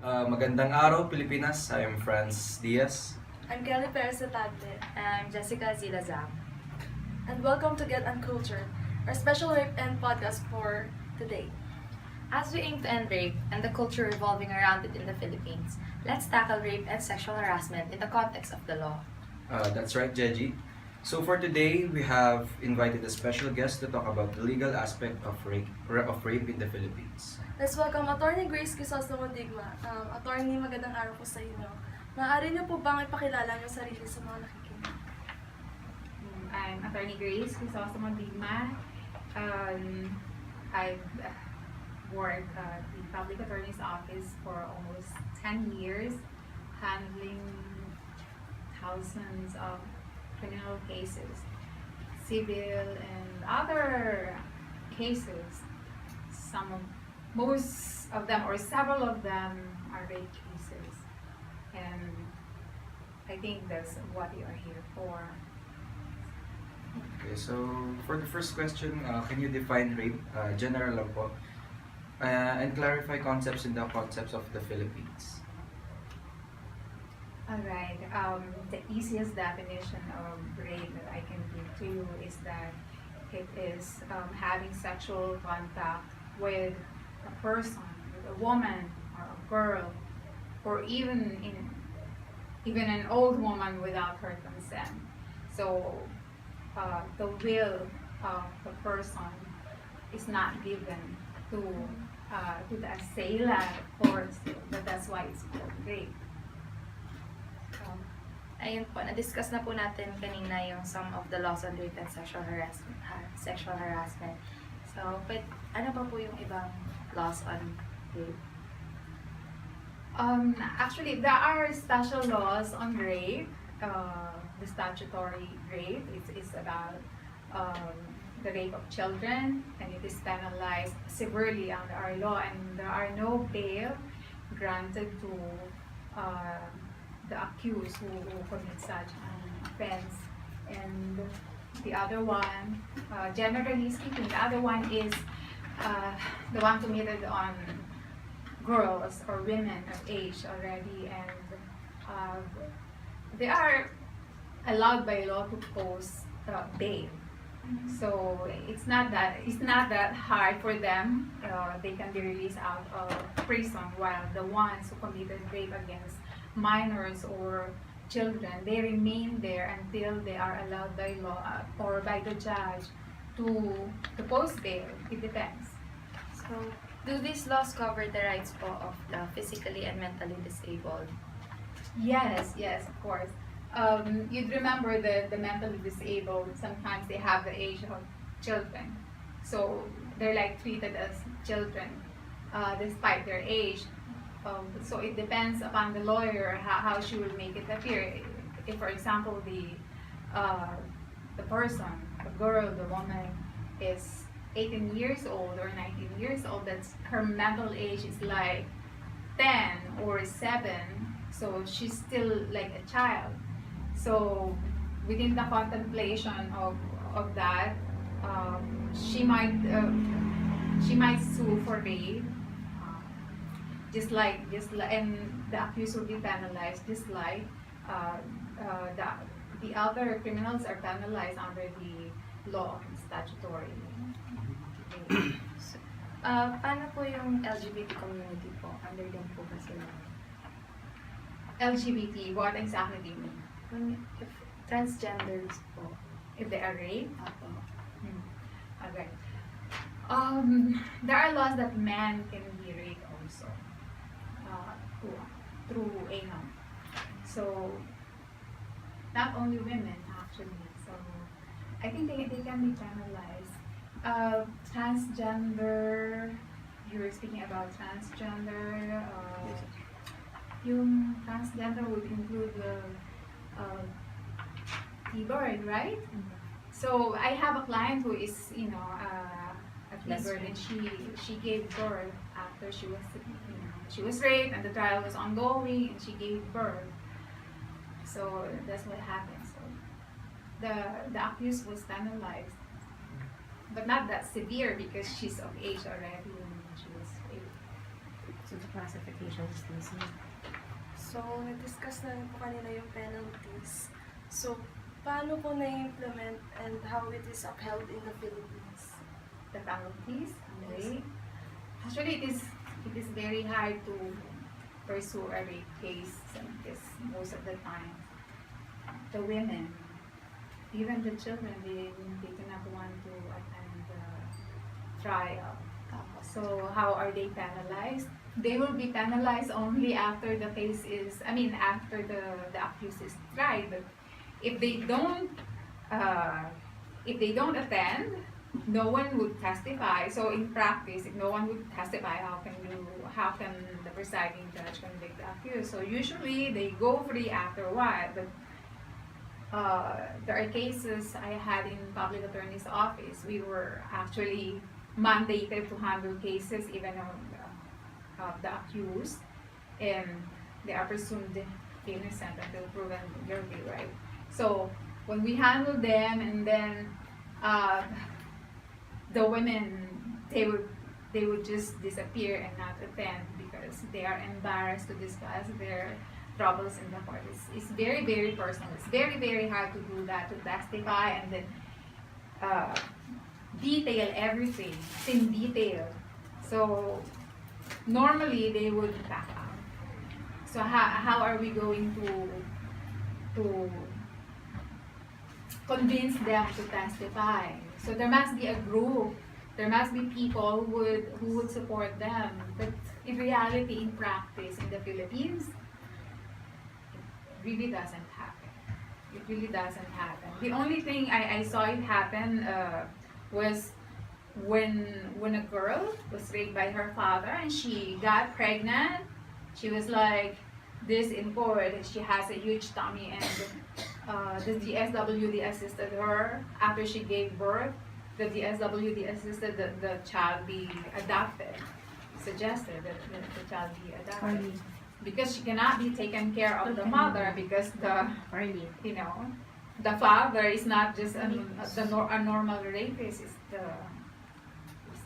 Magandang araw, Pilipinas. I am Franz Diaz. I'm Kelly Perez Atante, I'm Jessica Zilazam. and welcome to Get Uncultured, our special RAPEnd podcast for today. As we aim to end rape and the culture revolving around it in the Philippines, let's tackle rape and sexual harassment in the context of the law. That's right, Jeji. So for today, we have invited a special guest to talk about the legal aspect of rape in the Philippines. Let's welcome Attorney Grace Crisostomo Digma. Attorney, magandang araw po sa inyo. Maaari niyo po bang ipakilala niyo sarili sa mga nakikinig? I'm Attorney Grace Crisostomo Digma. I've worked at the Public Attorney's Office for almost 10 years, handling thousands of criminal cases, civil and other cases. Most of them or several of them are rape cases, and I think that's what we are here for. Okay, so for the first question, can you define rape, general lang po, and clarify concepts in the concepts of the Philippines? Alright, the easiest definition of rape that I can give to you is that it is having sexual contact with a person, with a woman or a girl, or even an old woman without her consent. So the will of the person is not given to the assailant, of course, but that's why it's called rape. Ayun po, na-discuss na po natin kanina yung some of the laws on rape and sexual harassment. So, but ano pa po yung ibang laws on rape? Actually, there are special laws on rape. The statutory rape is about the rape of children, and it is penalized severely under our law, and there are no bail granted to the accused who commit such an offense. And the other one, generally speaking, the other one is the one committed on girls or women of age already, and they are allowed by law to post bail. So it's not that hard for them. They can be released out of prison, while the ones who committed rape against minors or children, they remain there until they are allowed by law or by the judge to post bail. It depends. So, do these laws cover the rights po of the physically and mentally disabled? Yes, of course. You'd remember the mentally disabled, sometimes they have the age of children. So they're like treated as children despite their age. So it depends upon the lawyer how she will make it appear. If, for example, the person, the girl, the woman is 18 years old or 19 years old, that's her mental age is like 10 or 7, so she's still like a child. So within the contemplation of that, she might sue for rape. Just like, and the accused will be penalized, just like the other criminals are penalized under the law and statutory. So, paano po yung LGBT community po? Under them po ba sila? LGBT, what exactly do you mean? If transgenders po. If they are raped? Apo. Okay. There are laws that men can be raped also through anal. So not only women actually. So I think they can be penalized. Transgender. You were speaking about transgender. Yung transgender would include T-bird, right? So I have a client who is, a T-bird, and she gave birth after she was raped, and the trial was ongoing, and she gave birth. So that's what happened. So the accused was penalized, but not that severe because she's of age already when she was raped. So the classification is the same. So, na-discuss na rin po kanina yung penalties. So, paano po na-implement and how it is upheld in the Philippines? The penalties. Yes. Okay. Actually, it is very hard to pursue a rape case because most of the time the women, even the children, they do not want to attend the trial. So how are they penalized? They will be penalized only after the case is, after the accused is tried. But if they don't attend, no one would testify. So in practice, if no one would testify, how can the presiding judge convict the accused? So usually they go free after a while. But there are cases I had in public attorney's office. We were actually mandated to handle cases even of the accused, and they are presumed innocent until proven guilty, right? So when we handle them, and then the women, they would just disappear and not attend because they are embarrassed to discuss their troubles in the court. It's very, very personal. It's very, very hard to do that, to testify and then detail everything in detail. So normally they would back out. So how are we going to convince them to testify? So there must be a group. There must be people who would support them. But in reality, in practice, in the Philippines, it really doesn't happen. It really doesn't happen. The only thing I saw it happen was when a girl was raped by her father and she got pregnant. She was like this in court. She has a huge tummy, and the DSWD assisted her after she gave birth. The DSWD assisted the child be adopted, suggested that the child be adopted. Because she cannot be taken care of the mother because the father is not just a normal rapist, it's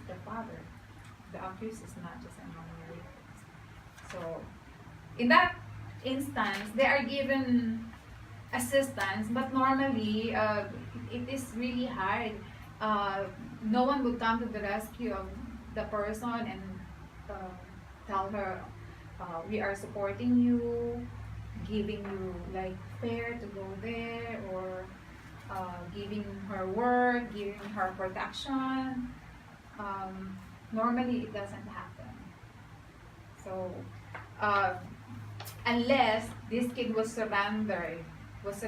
the father. The accused is not just a normal rapist. So in that instance, they are given assistance, but normally it is really hard. No one would come to the rescue of the person and tell her, we are supporting you, giving you like fare to go there, or giving her work, giving her protection. Normally it doesn't happen. So unless this kid was surrendered to the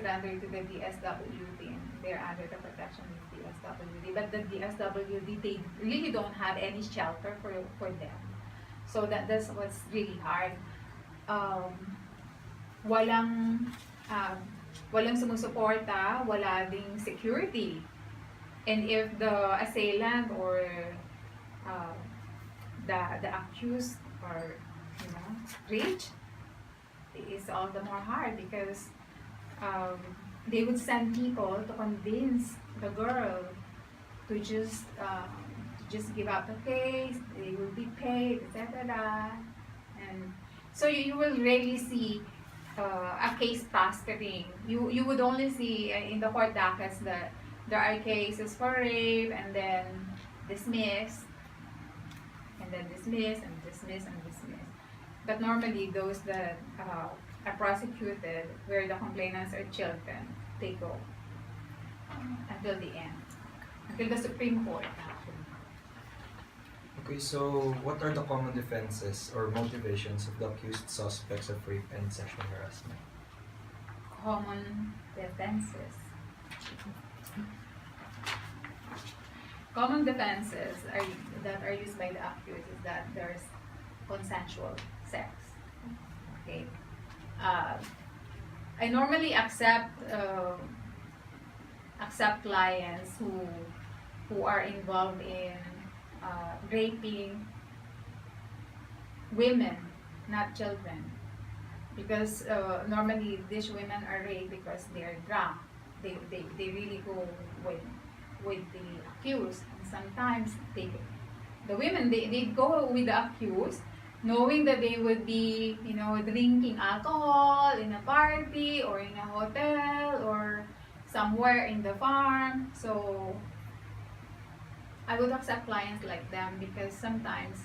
DSWD, and they're under the protection of the DSWD. But the DSWD, they really don't have any shelter for them. So that's what's really hard. Walang sumusuporta, wala ding security. And if the assailant or the accused are rich, it is all the more hard because they would send people to convince the girl to just give up the case. They will be paid, etc. And so you will rarely see a case prospering. You would only see in the court dockets that there are cases for rape and then dismiss, and then dismiss and dismiss and dismiss. But normally those that are prosecuted, where the complainants are children, they go until the end, until the Supreme Court. Okay, so what are the common defenses or motivations of the accused suspects of rape and sexual harassment? Common defenses. Common defenses that are used by the accused is that there's consensual sex. Okay. I normally accept clients who are involved in raping women, not children, because normally these women are raped because they are drunk. They really go with the accused, and sometimes the women they go with the accused knowing that they would be, drinking alcohol in a party or in a hotel or somewhere in the farm. So I would accept clients like them because sometimes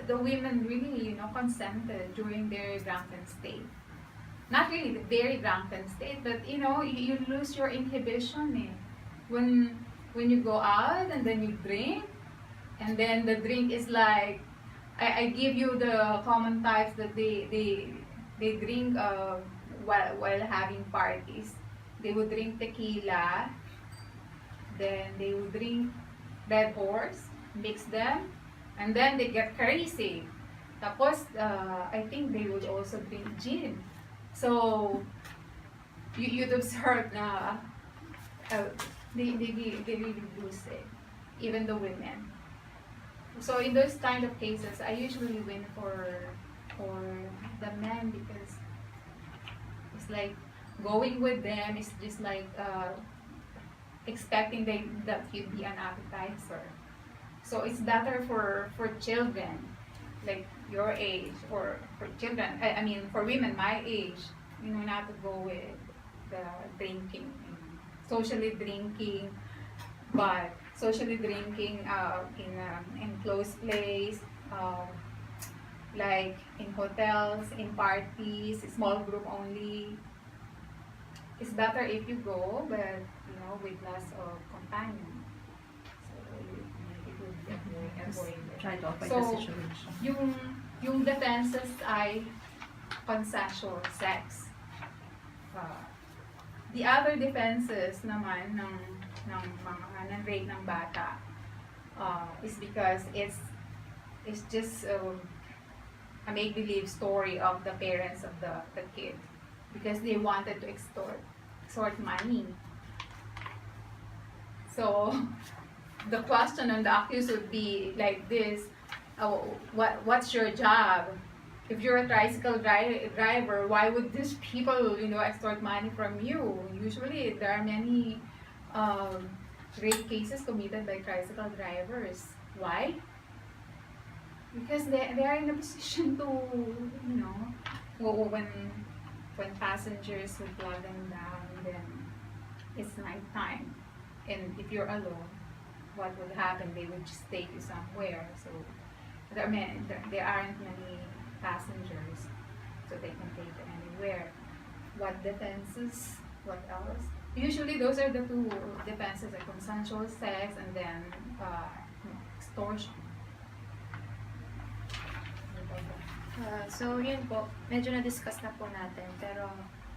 the women really, consented during their drunken state. Not really the very drunken state, but you lose your inhibition. When you go out and then you drink, and then the drink is like, I give you the common types that they drink while having parties. They would drink tequila, then they would drink Red Horse, mix them, and then they get crazy. Tapos, I think they would also drink gin. So, you'd observe na they really lose it, even the women. So in those kind of cases, I usually win for the men because it's like going with them is just like expecting that you'd be an appetizer. So it's better for children like your age, or for children, I mean for women my age, not to go with the drinking, socially drinking, but socially drinking in close place, like in hotels, in parties, small group only. It's better if you go, but with less of companion. So it would be avoided. Try to avoid So, the situation. yung defenses ay consensual sex. The other defenses naman ng rape ng bata is because it's just a make-believe story of the parents of the kid, because they wanted to extort money. So the question on the accused would be like this: what's your job? If you're a tricycle driver, why would these people, extort money from you? Usually, there are many rape cases committed by tricycle drivers. Why? Because they are in a position to, when passengers would flag them down, then it's nighttime. And if you're alone, what would happen? They would just take you somewhere. So there aren't many passengers, so they can take it anywhere. What defenses? What else? Usually those are the two defenses, like consensual sex and then extortion. So yun po, medyo na-discuss na po natin, pero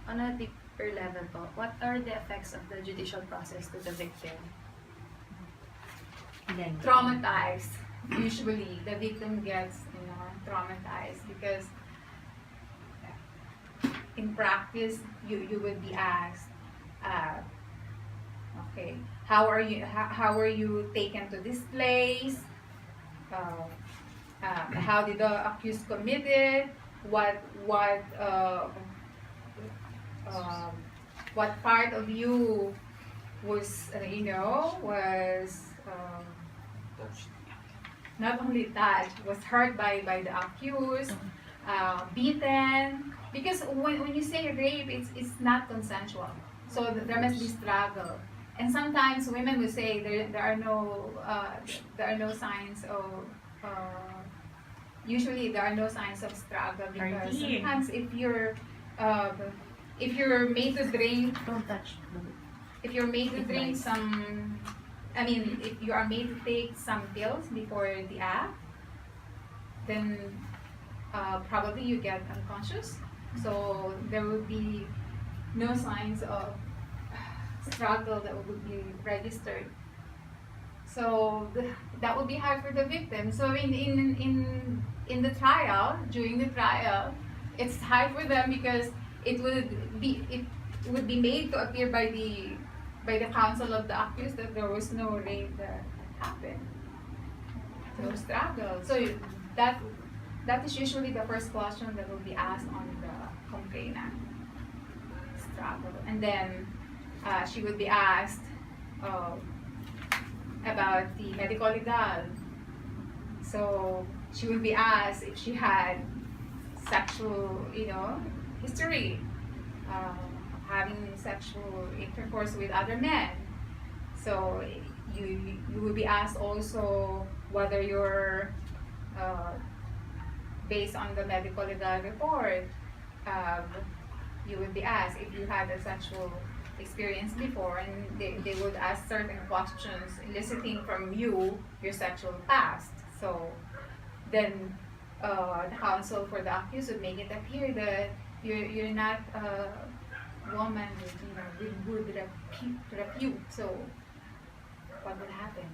on a deeper level po, what are the effects of the judicial process to the victim? Then, Traumatized. Usually, the victim gets, traumatized because in practice, you would be asked, okay, how are you taken to this place? How did the accused commit it? What part of you was not only touched, was hurt by the accused, beaten? Because when you say rape, it's not consensual, so there must be struggle. And sometimes women will say there are no signs of. Usually there are no signs of struggle because sometimes if you're made to drink, don't touch. if you're made to drink some, if you are made to take some pills before the act, then probably you get unconscious. So there will be no signs of struggle that would be registered. So that would be hard for the victim. So in the trial, during the trial, it's hard for them because it would be made to appear by the counsel of the accused that there was no rape that happened, no struggle. So that is usually the first question that will be asked on the complainant. Struggle, and then she would be asked about the medical legal. So she will be asked if she had sexual, history, having sexual intercourse with other men. So you will be asked also whether you're based on the medical legal report. You would be asked if you had a sexual experience before, and they would ask certain questions eliciting from you your sexual past. So then the counsel for the accused would make it appear that you're not a woman with good repute. So what would happen?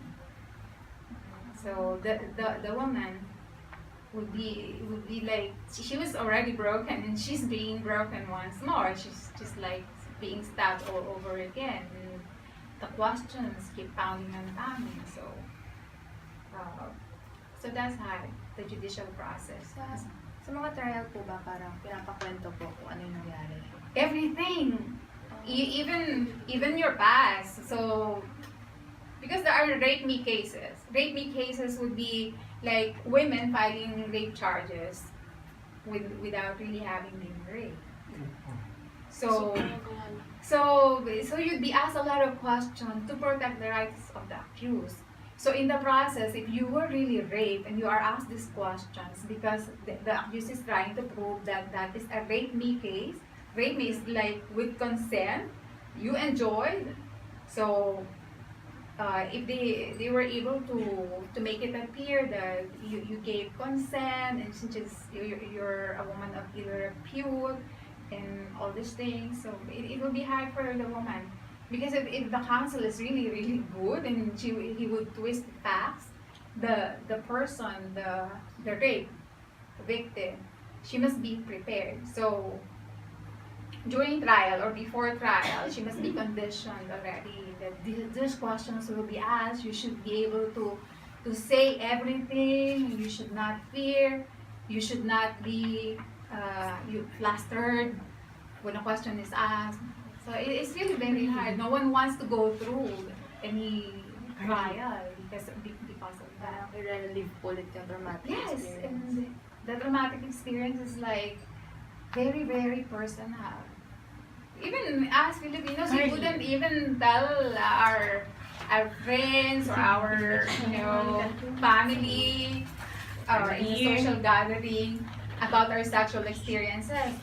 So the woman would be like, she was already broken and she's being broken once more. She's just like being stabbed all over again. And the questions keep pounding and pounding. So that's how the judicial process. Sa mga trial po ba, parang pinapakwento po kung ano yung nangyari? Everything, even your past. So because there are rape me cases. Rape me cases would be like women filing rape charges without really having been raped. So you'd be asked a lot of questions to protect the rights of the accused. So in the process, if you were really raped and you are asked these questions because the accused is trying to prove that that is a rape me case. Rape me is like with consent, you enjoyed. So if they were able to make it appear that you gave consent and you're a woman of ill repute and all these things, so it will be hard for the woman, because if the counsel is really really good and he would twist the facts, the person, the rape victim, she must be prepared. So during trial or before trial, she must be conditioned already that these questions will be asked. You should be able to say everything. You should not fear. You should not be flustered when a question is asked. So it's really very hard. No one wants to go through any trial because of that. Parang i-relive ulit yung traumatic Yes, experience. and the traumatic experience is like very, very personal. Even as Filipinos, we wouldn't even tell our friends or our family or in a social gathering about our sexual experiences.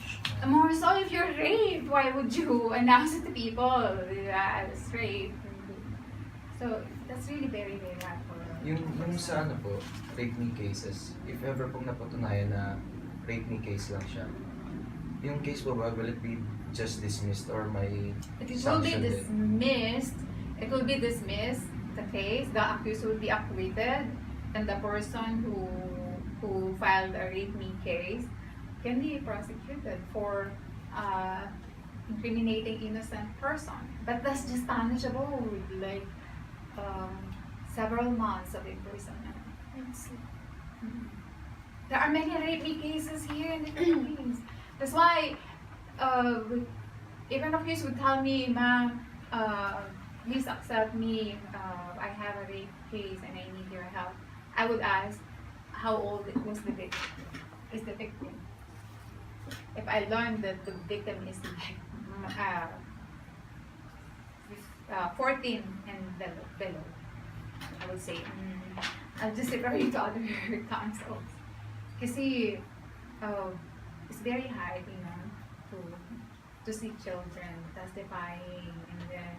More so if you're raped, why would you announce it to people? I was raped. So that's really very, very hard for Yung sa ano po, rape me cases, if ever pong napatunayan na rape me case lang siya, yung case po ba, will it be just dismissed or may It will be sanction din? dismissed. It will be dismissed. The case, the accused will be acquitted, and the person who filed a rape me case can be prosecuted for incriminating innocent person. But that's just punishable with like several months of imprisonment. There are many rape me cases here in the Philippines. That's why even accused would tell me, "Ma'am, please accept me. I have a rape case and I need your help." I would ask, how old was the victim? Is the victim? If I learned that the victim is like 14 and below, I would say, I'll just refer you to other counsels. Kasi it's very hard, to see children testifying and then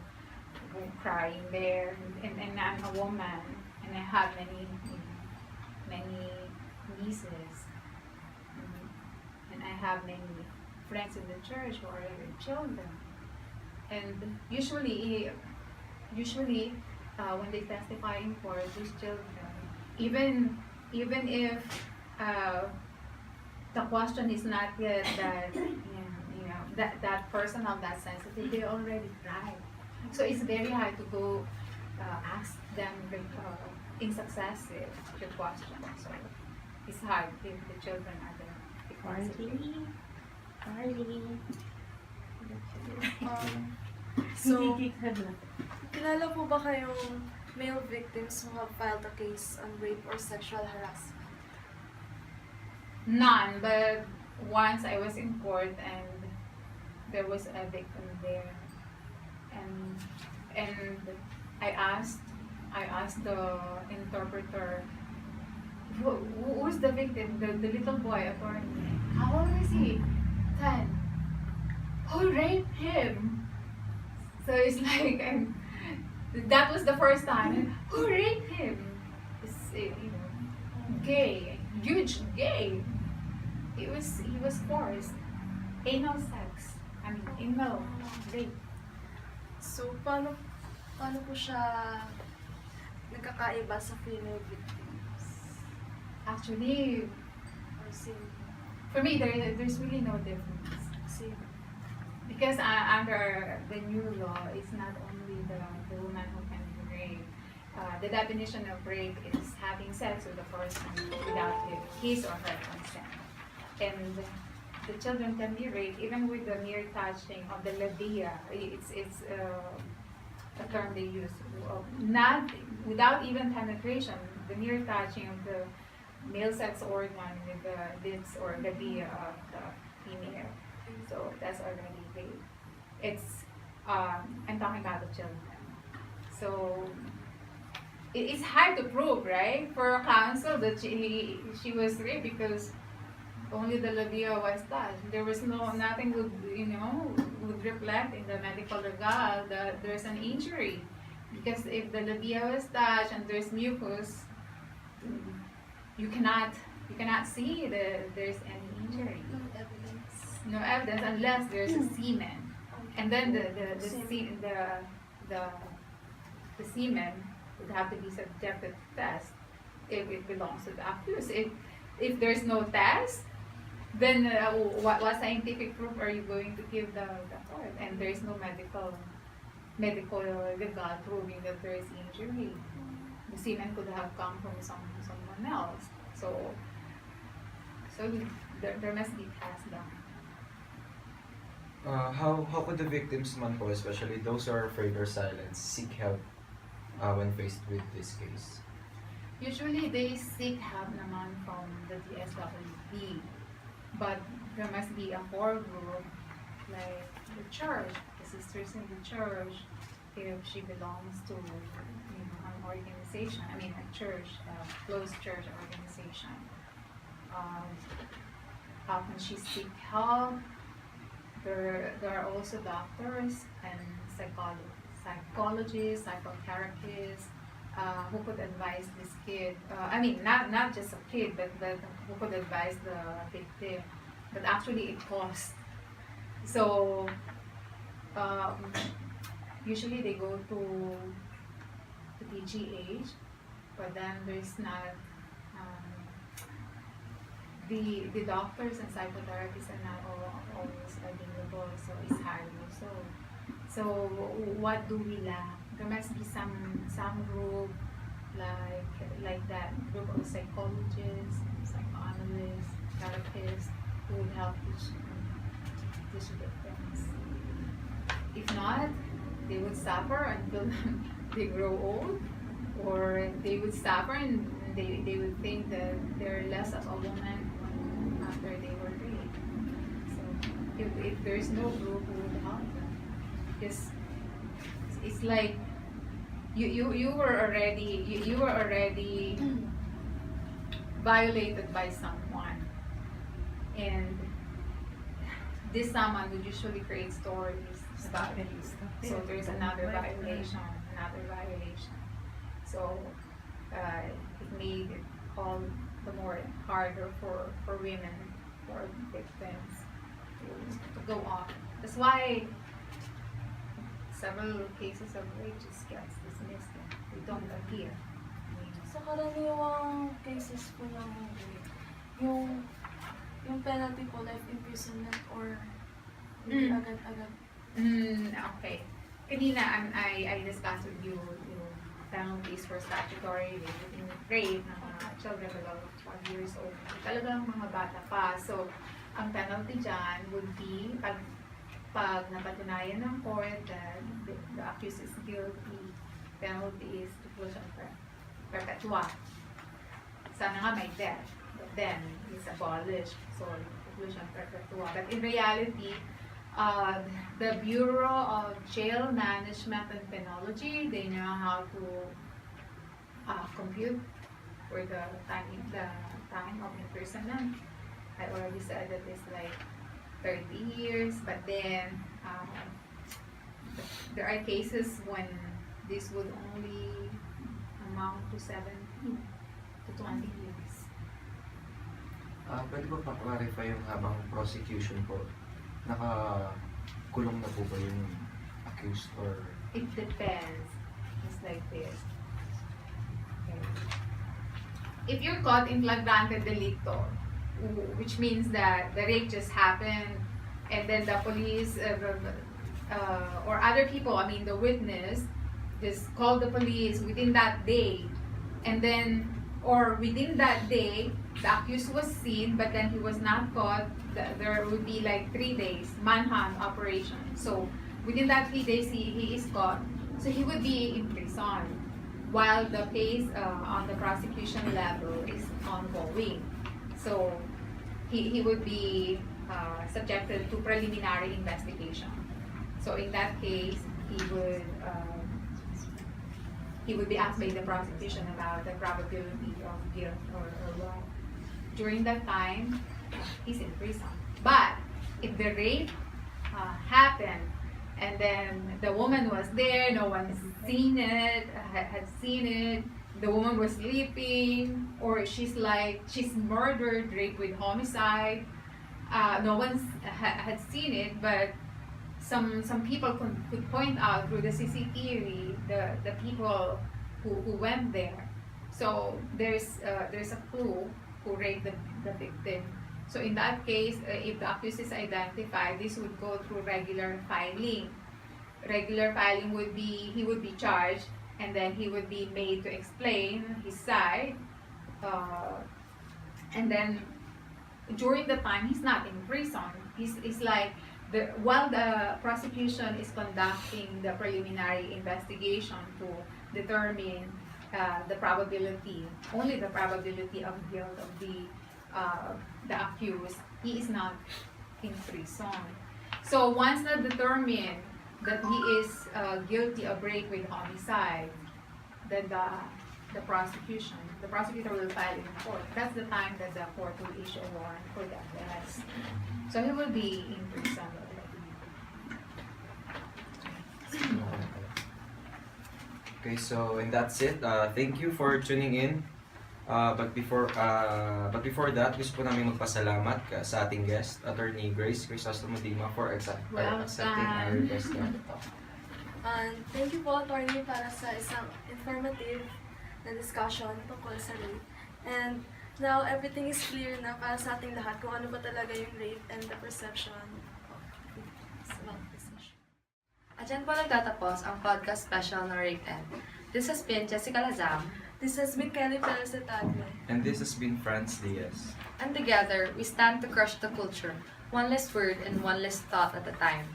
crying there, and I'm a woman and I have many nieces, and I have many friends in the church who are children, and usually when they testify in court, these children, even if the question is not yet that personal, that sensitive, they already cry. So it's very hard to go ask them in successive the question. So it's hard if the children are there. So, kilala po ba kayong male victims who have filed a case on rape or sexual harassment? None, but once I was in court and there was a victim there, and I asked the interpreter, who's the victim? The little boy, attorney. How old is he? 10. Who raped him? So it's like, and that was the first time. Who raped him? It's, gay, huge gay. He was forced. Anal sex. I mean, anal rape. So, paano po siya nagkakaiba sa female victims? Actually, Or same? for me, there's really no difference. Same. Because under the new law, it's not only the woman who can be raped. The definition of rape is having sex with a person without his or her consent. And the children can be raped even with the mere touching of the labia. It's a term they use. Not without even penetration, the mere touching of the male sex organ with the lips or labia of the female. So that's already rape. It's I'm talking about the children. So it's hard to prove, right, for a counsel that she was raped because only the labia was touched. There was nothing would reflect in the medical result that there's an injury, because if the labia was touched and there's mucus, you cannot see that there's any injury. No evidence. No evidence unless there's a semen, and then the semen would have to be subjected to test if it belongs to the accused. If there's no test, then what scientific proof are you going to give the court? And there's no medical legal proving that there is injury. The semen could have come from someone else. So there must be tests done. How could the victims man po, especially those who are afraid or silent, seek help when faced with this case? Usually they seek help naman from the DSWD, but there must be a core group like the church, the sisters in the church, if she belongs to an organization, I mean a church, a closed church organization. How can she seek help? There are also doctors and psychologists, psychotherapists who could advise this kid. I mean, not just a kid, but who could advise the victim. But actually, it costs. So usually they go to PGH, but then there's not. The doctors and psychotherapists are not always available, so it's hard also. So what do we lack? There must be some group like that group of psychologists, psychoanalysts, therapists who would help teach victims. If not, they would suffer until they grow old, or they would suffer and they would think that they're less of a woman after they were raped. So if there's no group who would help them, because it's like you were already violated by someone, and this someone would usually create stories about it. So there's another violation. So it made it all the more harder for women, for victims to go on. That's why several cases of rape just gets dismissed and they don't appear. Sa karaniwang cases po ng rape, yung penalty po, life imprisonment or hindi agad-agad. Okay. Kanina, I discussed with you penalties for statutory rape ng mga children below 12 years old. Talagang mga bata pa. So, ang penalty dyan would be pag napatunayan ng court that the accused is guilty, penalty is reclusion perpetua. Sana nga may death. But then it's abolished. So reclusion perpetua. But in reality, the Bureau of Jail Management and Penology, they know how to compute for the time of imprisonment. I already said that it's like 30 years, but then there are cases when this would only amount to 17 to 20 years. Pwede ba pa-clarify yung habang prosecution po, nakakulong na po ba yung accused or... It depends. It's like this. Okay. If you're caught in flagrante delicto, which means that the rape just happened, and then the police or other people, I mean the witness, just called the police within that day, and then, or within that day, the accused was seen, but then he was not caught, there would be like 3 days, manhunt operation. So within that 3 days, he is caught. So he would be in prison while the case on the prosecution level is ongoing. So he would be subjected to preliminary investigation. So in that case, he would be asked by the prosecution about the probability of guilt or what. During that time, he's in prison. But if the rape happened and then the woman was there, no one seen it, had seen it, the woman was sleeping, or she's murdered, raped with homicide, no one had seen it, but some people could point out through the CCTV the people who went there. So there's a clue who raped the victim. So in that case, if the accused is identified, this would go through regular filing. Regular filing would be, he would be charged, and then he would be made to explain his side. And then during the time, he's not in prison. He's like, while the prosecution is conducting the preliminary investigation to determine the probability, only the probability of guilt of the accused, he is not in prison. So once na determined that he is guilty of rape with homicide, then the prosecutor will file in court. That's the time that the court will issue a warrant for the arrest. So he will be in prison already. Okay, so and that's it. Thank you for tuning in. But before that, gusto po namin magpasalamat sa ating guest, Attorney Grace Crisostomo-Dima, for accepting our request. And thank you po, Attorney, para sa isang informative na discussion tungkol sa rape. And now, everything is clear na para sa ating lahat kung ano ba talaga yung rape and the perception about this issue. At dyan po nagtatapos ang podcast special na RAPEnd. This has been Jessica Lazam. This has been Kelly Perez Tagle. And this has been Franz Diaz. And together, we stand to crush the culture, one less word and one less thought at a time.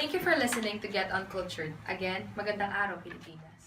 Thank you for listening to Get Uncultured. Again, magandang araw, Pilipinas.